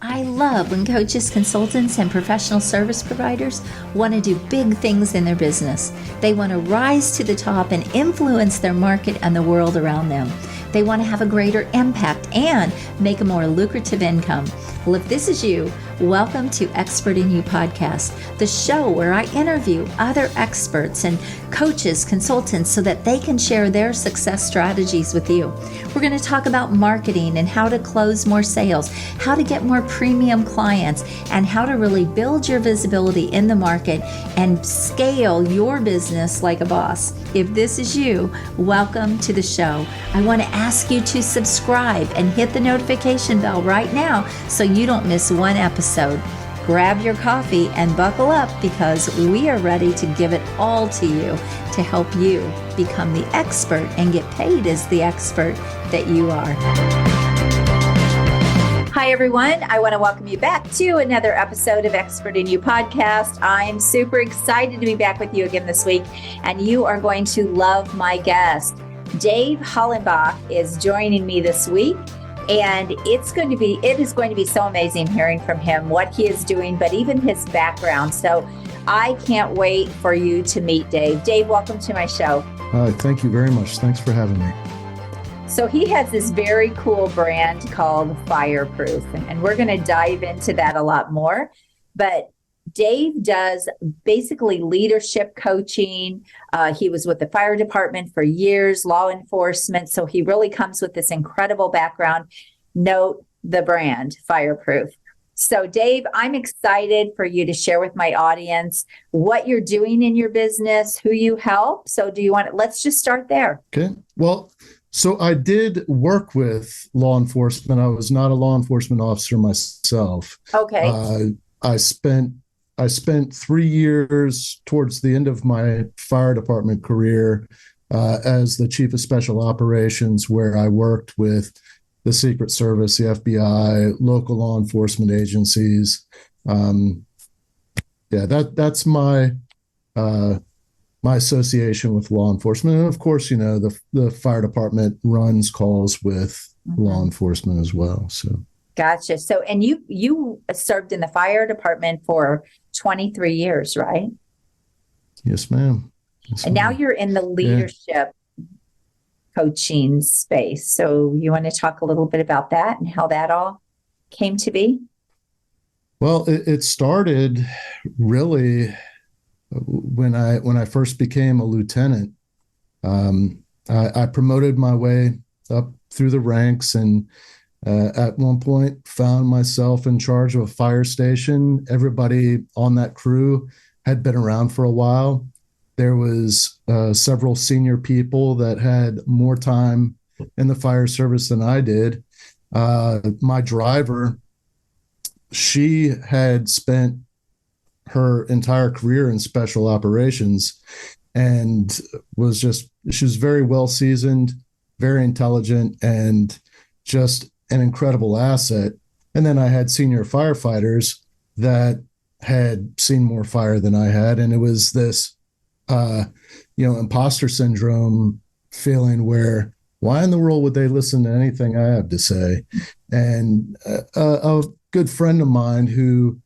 I love when coaches, consultants, and professional service providers want to do big things in their business. They want to rise to the top and influence their market and the world around them. They want to have a greater impact and make a more lucrative income. Well, if this is you, welcome to Expert in You podcast, the show where I interview other experts and coaches, consultants, so that they can share their success strategies with you. We're going to talk about marketing and how to close more sales, how to get more premium clients, and how to really build your visibility in the market and scale your business like a boss. If this is you, welcome to the show. I want to ask you to subscribe and hit the notification bell right now so you don't miss one episode. Grab your coffee and buckle up because we are ready to give it all to you to help you become the expert and get paid as the expert that you are. Hi, everyone. I want to welcome you back to another episode of Expert in You podcast. I'm super excited to be back with you again this week, and you are going to love my guest. Dave Hollenbach is joining me this week. And it is going to be so amazing hearing from him, what he is doing, but even his background. So I can't wait for you to meet Dave. Dave, welcome to my show. Thank you very much. Thanks for having me. So he has this very cool brand called Fireproof, and we're going to dive into that a lot more. But Dave does basically leadership coaching. He was with the fire department for years, law enforcement. So he really comes with this incredible background. Note the brand, Fireproof. So Dave, I'm excited for you to share with my audience what you're doing in your business, who you help. So let's just start there. Okay. Well, so I did work with law enforcement. I was not a law enforcement officer myself. Okay. I spent 3 years towards the end of my fire department career as the chief of special operations, where I worked with the Secret Service, the FBI, local law enforcement agencies. That's my my association with law enforcement. And of course, the fire department runs calls with law enforcement as well. So. Gotcha. So, and you served in the fire department for 23 years, right? Yes, ma'am. And now you're in the leadership coaching space. So you want to talk a little bit about that and how that all came to be? Well, it started really when I first became a lieutenant. I promoted my way up through the ranks, and at one point found myself in charge of a fire station. Everybody on that crew had been around for a while. There was several senior people that had more time in the fire service than I did. My driver, she had spent her entire career in special operations and she was very well seasoned, very intelligent, and just an incredible asset. And then I had senior firefighters that had seen more fire than I had. And it was this, imposter syndrome feeling where, why in the world would they listen to anything I have to say? And a good friend of mine who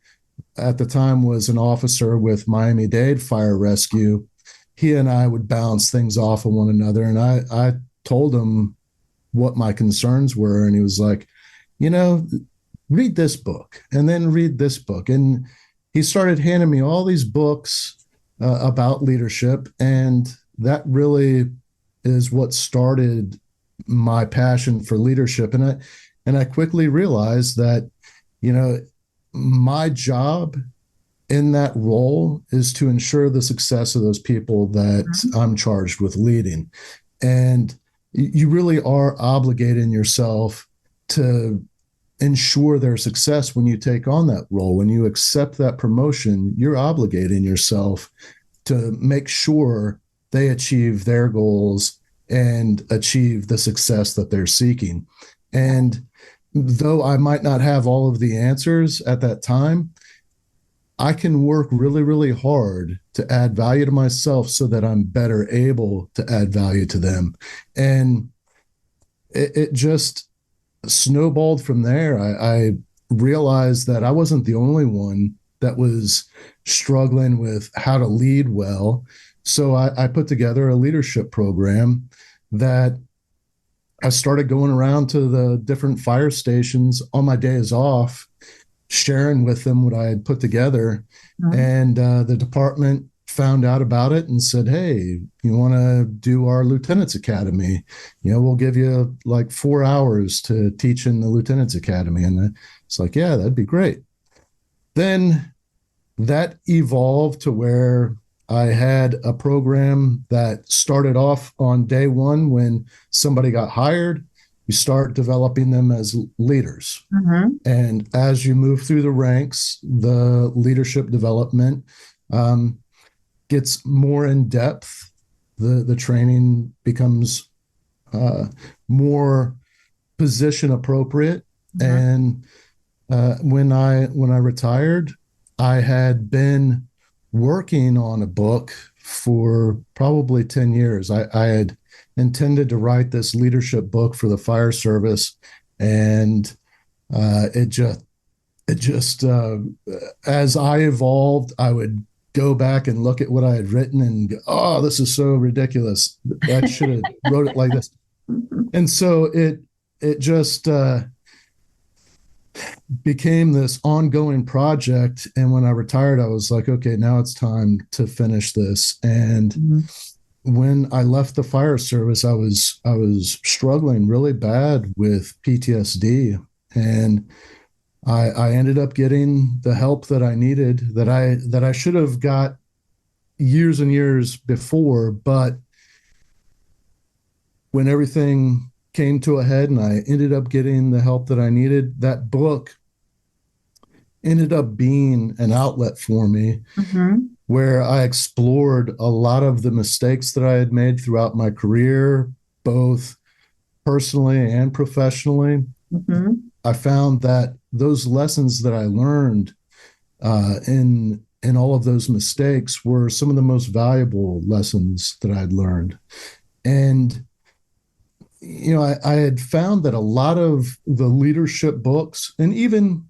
at the time was an officer with Miami-Dade Fire Rescue, he and I would bounce things off of one another. And I told him what my concerns were. And he was like, read this book and then read this book. And he started handing me all these books about leadership. And that really is what started my passion for leadership. And I quickly realized that, my job in that role is to ensure the success of those people that I'm charged with leading. And you really are obligating yourself to ensure their success when you take on that role. When you accept that promotion, you're obligating yourself to make sure they achieve their goals and achieve the success that they're seeking. And though I might not have all of the answers at that time, I can work really, really hard to add value to myself so that I'm better able to add value to them. And it just snowballed from there. I realized that I wasn't the only one that was struggling with how to lead well. So I put together a leadership program that I started going around to the different fire stations on my days off, sharing with them what I had put together. Mhm. And the department found out about it and said, "Hey, you want to do our lieutenant's academy? We'll give you like 4 hours to teach in the lieutenant's academy." And it's like, yeah, that'd be great. Then that evolved to where I had a program that started off on day one when somebody got hired. You start developing them as leaders. Mhm. And as you move through the ranks, the leadership development gets more in depth. The training becomes more position appropriate. Mhm. And when I retired, I had been working on a book for probably 10 years. I had intended to write this leadership book for the fire service, and it just as I evolved, I would go back and look at what I had written and go, "Oh, this is so ridiculous. I should have wrote it like this." And so it just became this ongoing project. And when I retired, I was like, okay, now it's time to finish this. And when I left the fire service, I was struggling really bad with PTSD, and I ended up getting the help that I needed, that I should have got years and years before. But when everything came to a head and I ended up getting the help that I needed, that book ended up being an outlet for me, where I explored a lot of the mistakes that I had made throughout my career, both personally and professionally. I found that those lessons that I learned in all of those mistakes were some of the most valuable lessons that I'd learned. And I had found that a lot of the leadership books, and even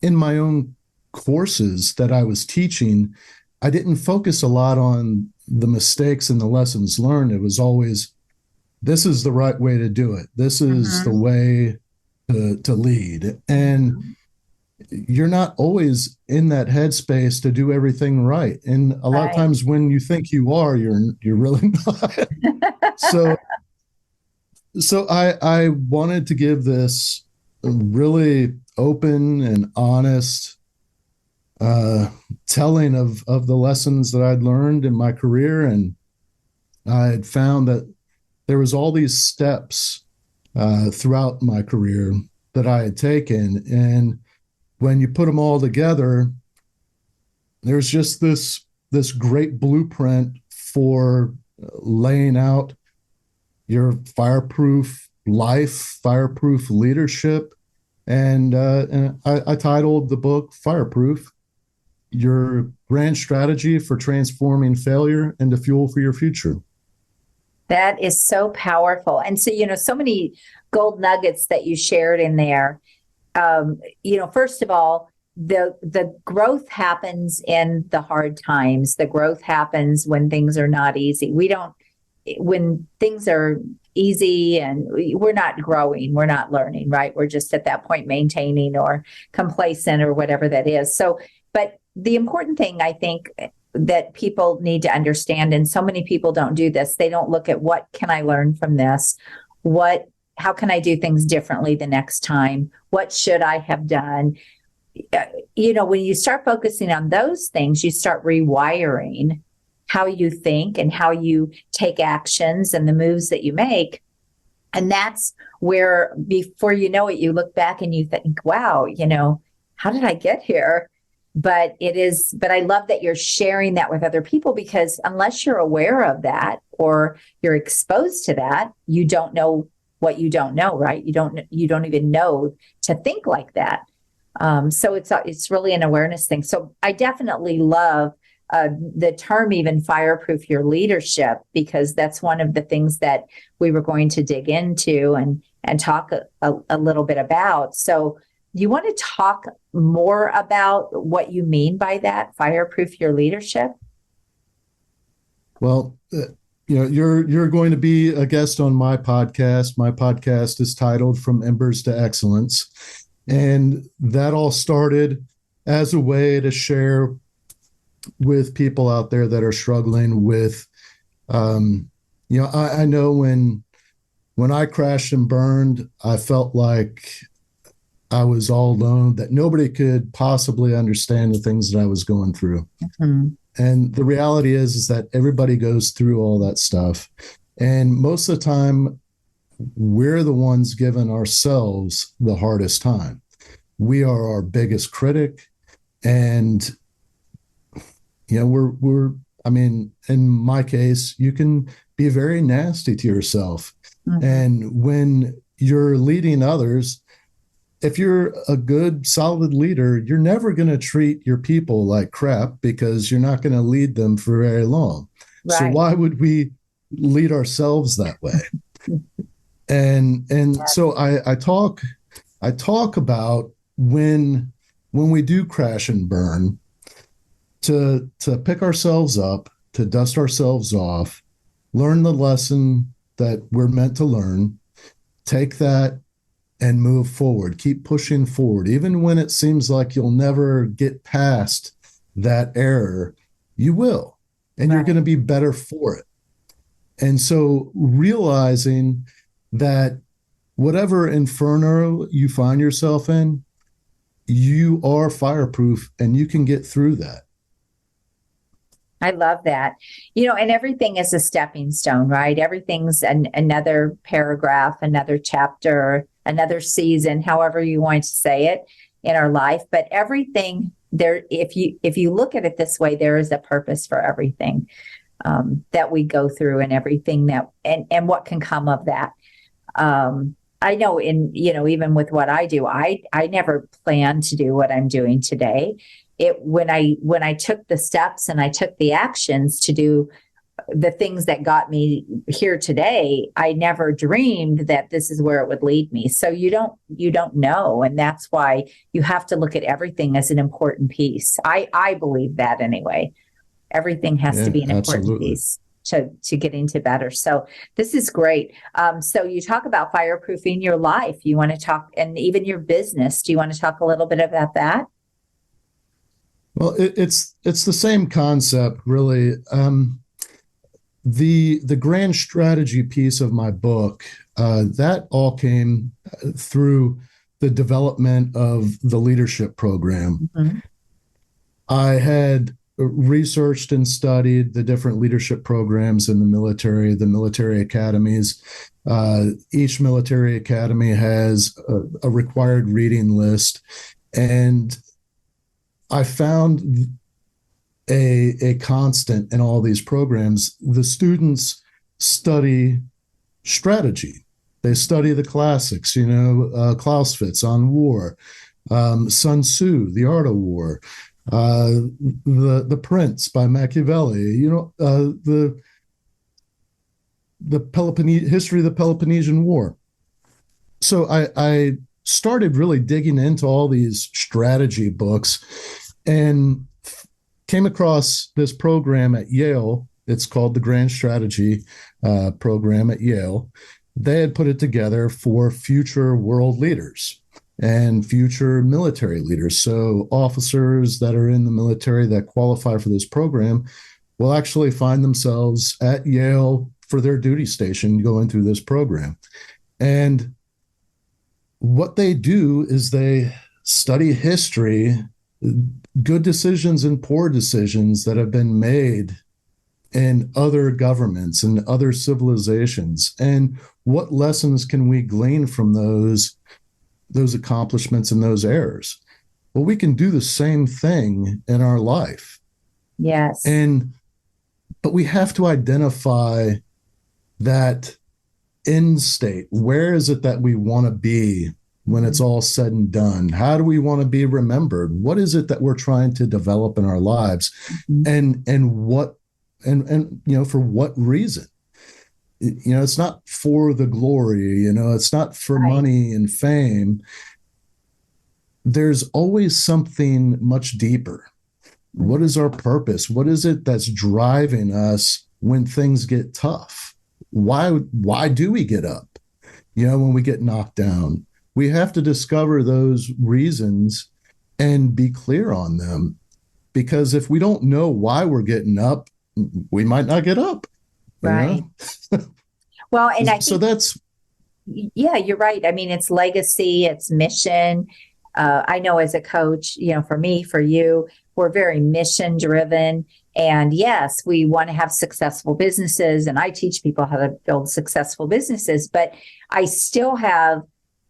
in my own courses that I was teaching, I didn't focus a lot on the mistakes and the lessons learned. It was always, this is the right way to do it. This is the way to lead. And you're not always in that headspace to do everything right. And a lot of times when you think you are, you're really not. So I wanted to give this really open and honest telling of the lessons that I'd learned in my career. And I had found that there was all these steps throughout my career that I had taken. And when you put them all together, there's just this great blueprint for laying out your fireproof life, fireproof leadership. And I titled the book Fireproof: Your Grand Strategy for Transforming Failure into Fuel for Your Future. That is so powerful. And so, so many gold nuggets that you shared in there. First of all, the growth happens in the hard times. The growth happens when things are not easy. When things are easy and we're not growing, we're not learning, right? We're just at that point maintaining or complacent or whatever that is. So, but the important thing, I think, that people need to understand, and so many people don't do this, they don't look at what can I learn from this? How can I do things differently the next time? What should I have done? When you start focusing on those things, you start rewiring how you think and how you take actions and the moves that you make. And that's where, before you know it, you look back and you think, wow, how did I get here? But I love that you're sharing that with other people, because unless you're aware of that or you're exposed to that, you don't know what you don't know, right? You don't even know to think like that. So it's really an awareness thing. So I definitely love the term, even fireproof your leadership, because that's one of the things that we were going to dig into and talk a little bit about. So you want to talk more about what you mean by that, fireproof your leadership? Well, you're going to be a guest on my podcast. My podcast is titled From Embers to Excellence. And that all started as a way to share with people out there that are struggling with, I know when I crashed and burned, I felt like I was all alone, that nobody could possibly understand the things that I was going through. Mm-hmm. And the reality is that everybody goes through all that stuff. And most of the time, we're the ones giving ourselves the hardest time. We are our biggest critic. And, in my case, you can be very nasty to yourself. Mm-hmm. And when you're leading others, if you're a good, solid leader, you're never going to treat your people like crap, because you're not going to lead them for very long. Right. So why would we lead ourselves that way? And so I talk about when we do crash and burn, to pick ourselves up, to dust ourselves off, learn the lesson that we're meant to learn, take that and move forward, keep pushing forward. Even when it seems like you'll never get past that error, you will, and right. You're going to be better for it. And so realizing that whatever inferno you find yourself in, you are fireproof and you can get through that. I love that. And everything is a stepping stone, right? Everything's another paragraph, another chapter, another season, however you want to say it, in our life. But everything there, if you look at it this way, there is a purpose for everything that we go through, and everything that and what can come of that. I know even with what I do, I never planned to do what I'm doing today. When I took the steps and I took the actions to do the things that got me here today, I never dreamed that this is where it would lead me. So you don't know. And that's why you have to look at everything as an important piece. I believe that anyway. Everything has to be an important piece to getting to better. So this is great. So you talk about fireproofing your life. You want to talk, and even your business. Do you want to talk a little bit about that? Well, it's the same concept, really. The grand strategy piece of my book, that all came through the development of the leadership program. Mm-hmm. I had researched and studied the different leadership programs in the military academies. Each military academy has a required reading list, and I found a constant in all these programs. The students study strategy. They study the classics, Clausewitz on war, Sun Tzu, The Art of War, the Prince by Machiavelli, the history of the Peloponnesian War. So I started really digging into all these strategy books and came across this program at Yale. It's called the Grand Strategy program at Yale. They had put it together for future world leaders and future military leaders. So officers that are in the military that qualify for this program will actually find themselves at Yale for their duty station going through this program. And what they do is they study history, good decisions and poor decisions that have been made in other governments and other civilizations, and what lessons can we glean from those accomplishments and those errors. Well, we can do the same thing in our life. Yes. But we have to identify that end state. Where is it that we want to be when it's all said and done? How do we want to be remembered? What is it that we're trying to develop in our lives? Mm-hmm. And for what reason? It's not for the glory, it's not for money and fame. there's always something much deeper. What is our purpose? What is it that's driving us when things get tough? Why do we get up? When we get knocked down, we have to discover those reasons and be clear on them. Because if we don't know why we're getting up, we might not get up. Right. Well, and I so think, that's, yeah, you're right. I mean, it's legacy, it's mission. I know as a coach, for me, for you, we're very mission driven. And yes, we want to have successful businesses. And I teach people how to build successful businesses, but I still have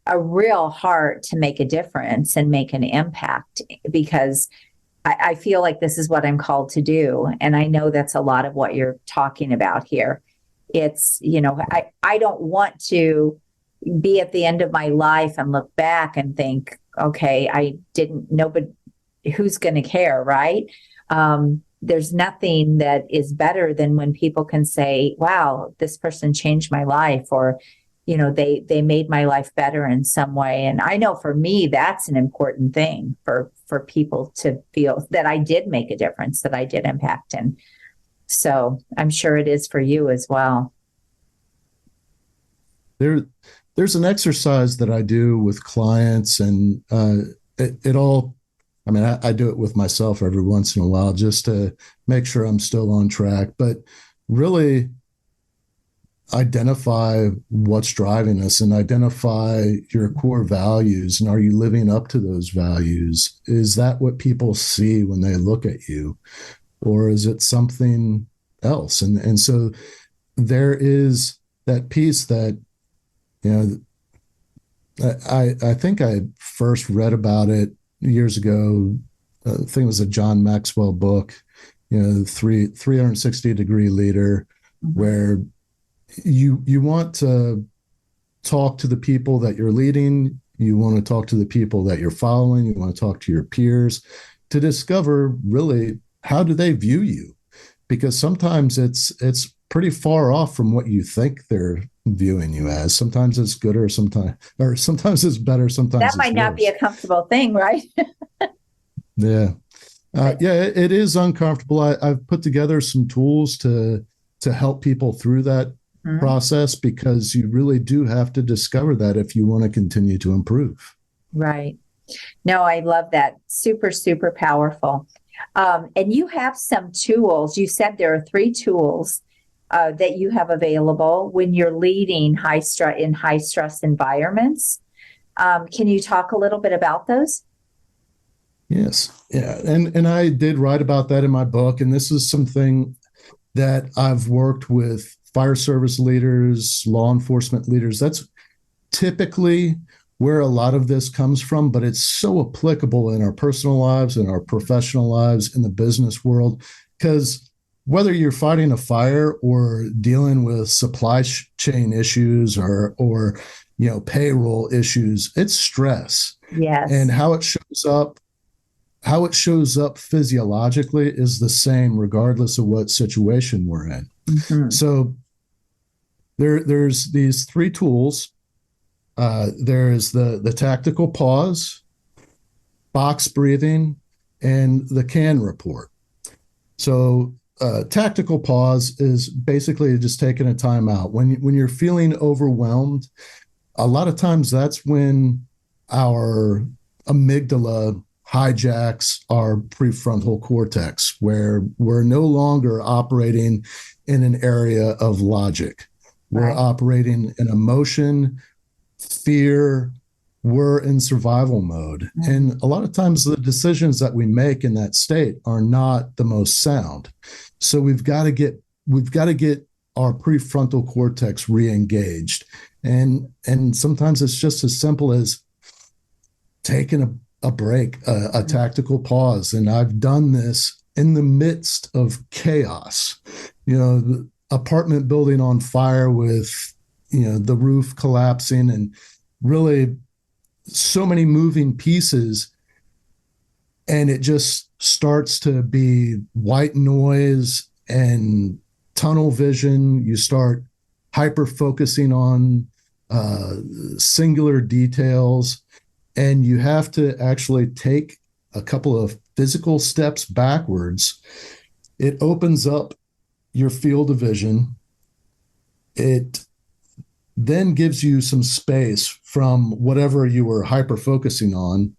a real heart to make a difference and make an impact, because I feel like this is what I'm called to do. And I know that's a lot of what you're talking about here. It's, I don't want to be at the end of my life and look back and think, okay, I didn't know, but who's going to care, right? There's nothing that is better than when people can say, wow, this person changed my life, or, they made my life better in some way. And I know for me, that's an important thing for people to feel that I did make a difference, that I did impact. And so I'm sure it is for you as well. There's an exercise that I do with clients, and it all, I mean, I do it with myself every once in a while just to make sure I'm still on track, but really identify what's driving us and identify your core values. And are you living up to those values? Is that what people see when they look at you? Or is it something else? And so there is that piece that, I think I first read about it years ago. I think it was a John Maxwell book, 360-degree leader, where you want to talk to the people that you're leading. You want to talk to the people that you're following. You want to talk to your peers to discover really, how do they view you? Because sometimes it's pretty far off from what you think they're viewing you as. Sometimes it's good, or sometimes it's better. Sometimes that might not be a comfortable thing, right? Yeah. It is uncomfortable. I've put together some tools to help people through that process, because you really do have to discover that if you want to continue to improve. Right. No, I love that. Super, super powerful. And you have some tools. You said there are 3 tools that you have available when you're leading high stress environments. Can you talk a little bit about those? Yes. Yeah. And I did write about that in my book. And this is something that I've worked with fire service leaders, law enforcement leaders. That's typically where a lot of this comes from, but it's so applicable in our personal lives, in our professional lives, in the business world, because whether you're fighting a fire or dealing with supply chain issues or payroll issues, it's stress. Yes. And how it shows up physiologically is the same regardless of what situation we're in. So there's these 3 tools. There's the tactical pause, box breathing, and the can report. So tactical pause is basically just taking a time out. When you're feeling overwhelmed, a lot of times that's when our amygdala hijacks our prefrontal cortex, where we're no longer operating in an area of logic. We're operating in emotion, fear. We're in survival mode. And a lot of times the decisions that we make in that state are not the most sound. So we've got to get our prefrontal cortex re-engaged. And sometimes it's just as simple as taking a break, a tactical pause. And I've done this in the midst of chaos, the apartment building on fire with, the roof collapsing, and really so many moving pieces. And it just starts to be white noise and tunnel vision. You start hyper focusing on singular details. and you have to actually take a couple of physical steps backwards. It opens up your field of vision. It then gives you some space from whatever you were hyper focusing on.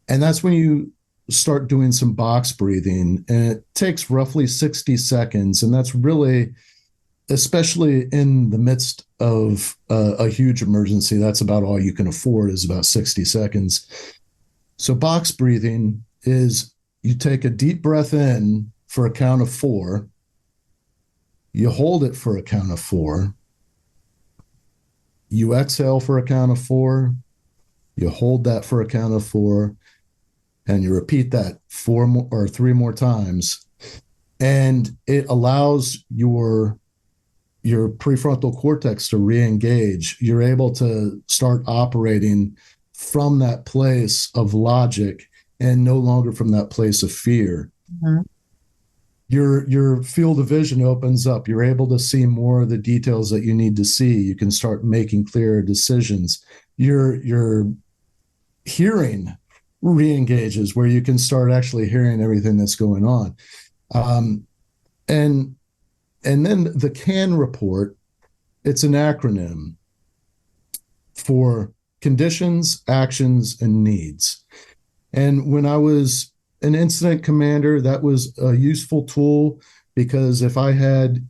And that's when you start doing some box breathing. And it takes roughly 60 seconds. And that's really, especially in the midst of a huge emergency, that's about all you can afford, is about 60 seconds. So box breathing is you take a deep breath in for a count of 4. You hold it for a count of 4. You exhale for a count of 4. You hold that for a count of 4. And you repeat that 4 more or 3 more times. And it allows your prefrontal cortex to re-engage. You're able to start operating from that place of logic and no longer from that place of fear. Mm-hmm. Your field of vision opens up. You're able to see more of the details that you need to see. You can start making clearer decisions. Your hearing re-engages, where you can start actually hearing everything that's going on. And then the CAN report, it's an acronym for conditions, actions, and needs. And when I was an incident commander, that was a useful tool, because if I had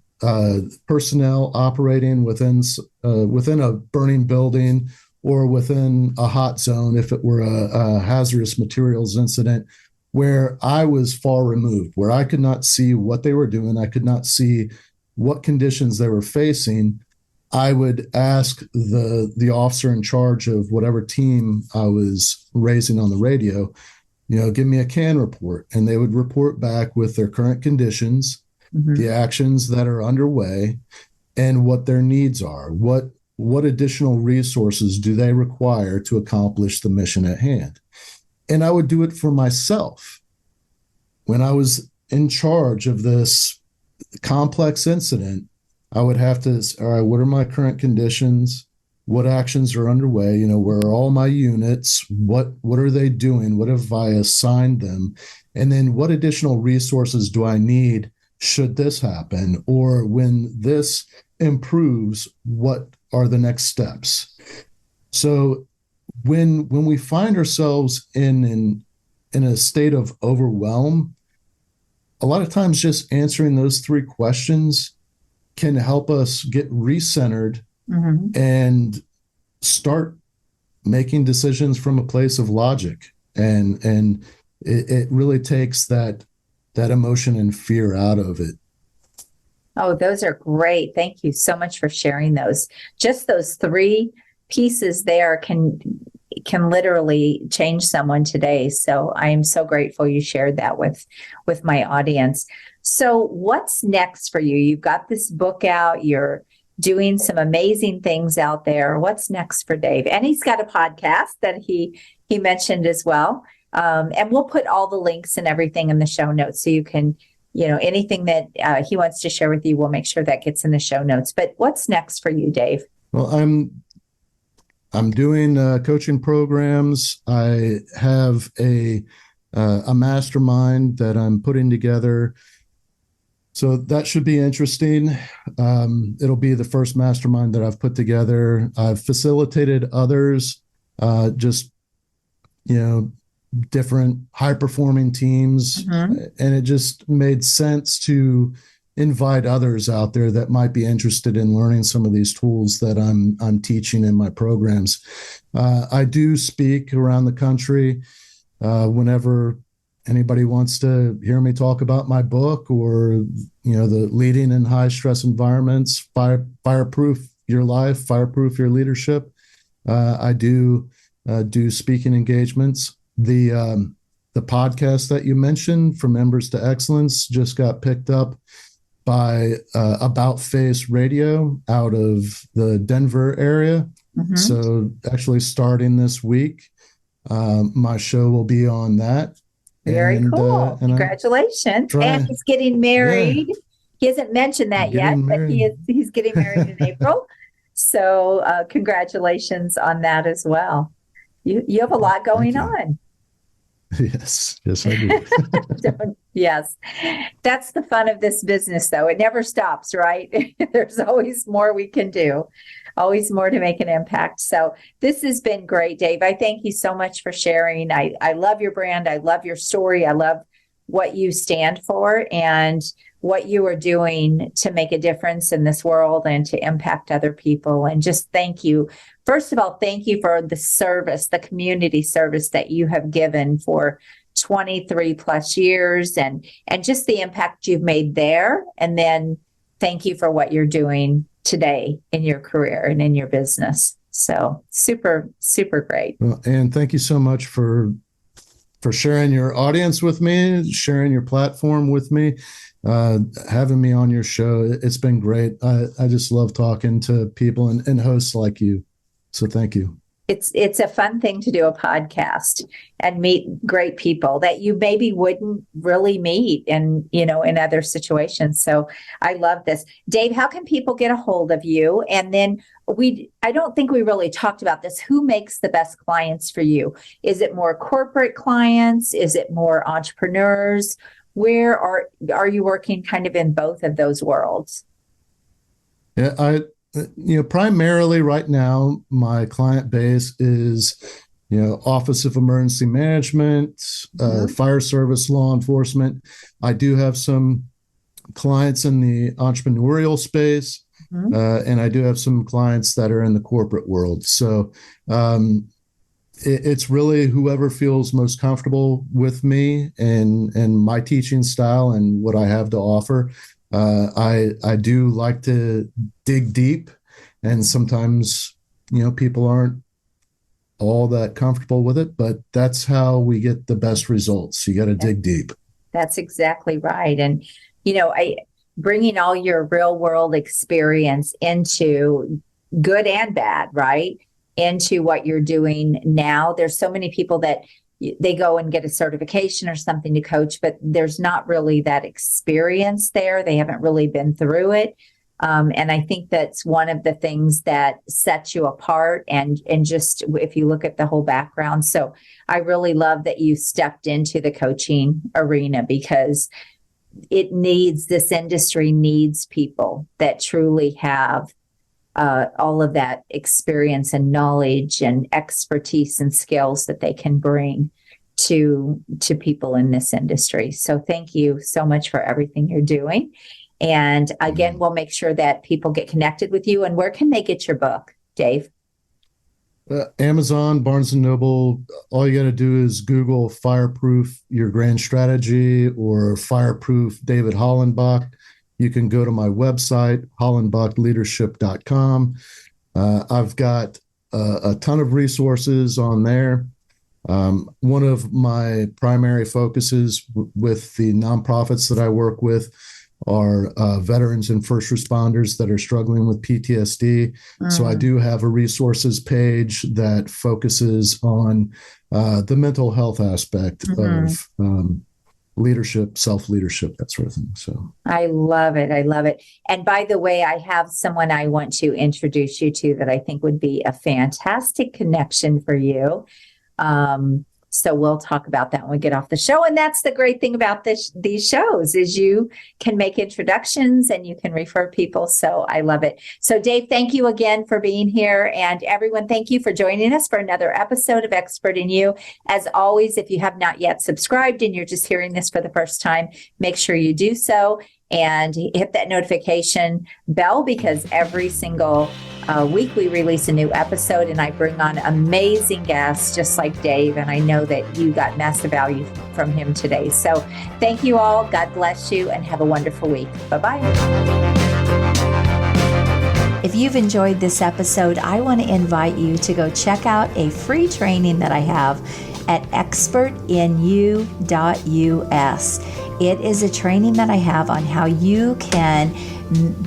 personnel operating within a burning building or within a hot zone, if it were a hazardous materials incident, where I was far removed, where I could not see what they were doing, I could not see what conditions they were facing, I would ask the officer in charge of whatever team I was raising on the radio, give me a CAN report. And they would report back with their current conditions, mm-hmm. the actions that are underway, and what their needs are. What additional resources do they require to accomplish the mission at hand? And I would do it for myself. When I was in charge of this complex incident, I would have to, all right, what are my current conditions? What actions are underway? Where are all my units? What are they doing? What have I assigned them? And then what additional resources do I need should this happen? Or when this improves, what are the next steps? So when we find ourselves in a state of overwhelm, a lot of times just answering those 3 questions can help us get recentered, mm-hmm. and start making decisions from a place of logic. And it really takes that emotion and fear out of it. Oh, those are great. Thank you so much for sharing those. Just those 3 pieces there can literally change someone today. So I am so grateful you shared that with my audience. So what's next for you? You've got this book out. You're doing some amazing things out there. What's next for Dave? And he's got a podcast that he mentioned as well. And we'll put all the links and everything in the show notes, so you can, anything that he wants to share with you, we'll make sure that gets in the show notes. But what's next for you, Dave? Well, I'm doing coaching programs. I have a mastermind that I'm putting together. So that should be interesting. It'll be the first mastermind that I've put together. I've facilitated others, different high-performing teams. Mm-hmm. And it just made sense to invite others out there that might be interested in learning some of these tools that I'm teaching in my programs. I do speak around the country whenever anybody wants to hear me talk about my book, or the leading in high stress environments, fireproof your life, fireproof your leadership. I do speaking engagements. The podcast that you mentioned, From Embers to Excellence, just got picked up by About Face Radio out of the Denver area. Mm-hmm. So actually starting this week, my show will be on that. Very cool. Congratulations. And he's getting married. Yeah. He hasn't mentioned that yet, but he's getting married in April. So congratulations on that as well. You have a lot going Thank you. on. Yes, I do. Yes. That's the fun of this business, though. It never stops, right? There's always more we can do, always more to make an impact. So this has been great, Dave. I thank you so much for sharing. I love your brand. I love your story. I love what you stand for and what you are doing to make a difference in this world and to impact other people. And just thank you. First of all, thank you for the service, the community service that you have given for 23 plus years and just the impact you've made there. And then thank you for what you're doing today in your career and in your business. So super, super great. Well, and thank you so much for sharing your audience with me, sharing your platform with me, having me on your show. It's been great. I just love talking to people and hosts like you. So thank you. It's a fun thing to do a podcast and meet great people that you maybe wouldn't really meet in other situations. So I love this. Dave, how can people get a hold of you? And then I don't think we really talked about this. Who makes the best clients for you? Is it more corporate clients? Is it more entrepreneurs? Where are you working kind of in both of those worlds? Yeah, primarily right now, my client base is, Office of Emergency Management, fire service, law enforcement. I do have some clients in the entrepreneurial space, and I do have some clients that are in the corporate world. So it's really whoever feels most comfortable with me and my teaching style and what I have to offer. I do like to dig deep, and sometimes, people aren't all that comfortable with it, but that's how we get the best results. You got to dig deep. That's exactly right. And, bringing all your real world experience into good and bad, right? Into what you're doing now. There's so many people that they go and get a certification or something to coach, but there's not really that experience there. They haven't really been through it. And I think that's one of the things that sets you apart and just if you look at the whole background. So I really love that you stepped into the coaching arena because this industry needs people that truly have all of that experience and knowledge and expertise and skills that they can bring to people in this industry. So thank you so much for everything you're doing. And again, we'll make sure that people get connected with you. And where can they get your book, Dave? Amazon, Barnes & Noble. All you got to do is Google Fireproof, Your Grand Strategy, or Fireproof David Hollenbach. You can go to my website, hollenbachleadership.com. I've got a ton of resources on there. One of my primary focuses with the nonprofits that I work with are veterans and first responders that are struggling with PTSD. So I do have a resources page that focuses on the mental health aspect of leadership, self-leadership, that sort of thing. So I love it. I love it. And by the way, I have someone I want to introduce you to that I think would be a fantastic connection for you. So we'll talk about that when we get off the show. And that's the great thing about these shows is you can make introductions and you can refer people. So I love it. So Dave, thank you again for being here. And everyone, thank you for joining us for another episode of Expert in You. As always, if you have not yet subscribed and you're just hearing this for the first time, make sure you do so and hit that notification bell because every single week we release a new episode and I bring on amazing guests just like Dave. And I know that you got massive value from him today. So thank you all. God bless you and have a wonderful week. Bye-bye. If you've enjoyed this episode, I want to invite you to go check out a free training that I have at expertinu.us. It is a training that I have on how you can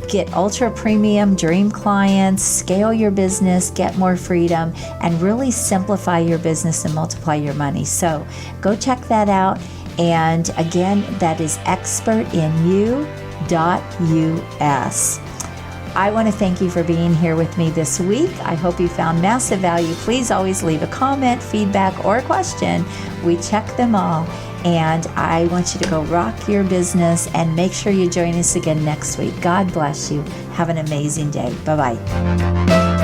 get ultra premium dream clients, scale your business, get more freedom, and really simplify your business and multiply your money. So go check that out. And again, that is expertinu.us. I want to thank you for being here with me this week. I hope you found massive value. Please always leave a comment, feedback, or a question. We check them all. And I want you to go rock your business and make sure you join us again next week. God bless you. Have an amazing day. Bye-bye.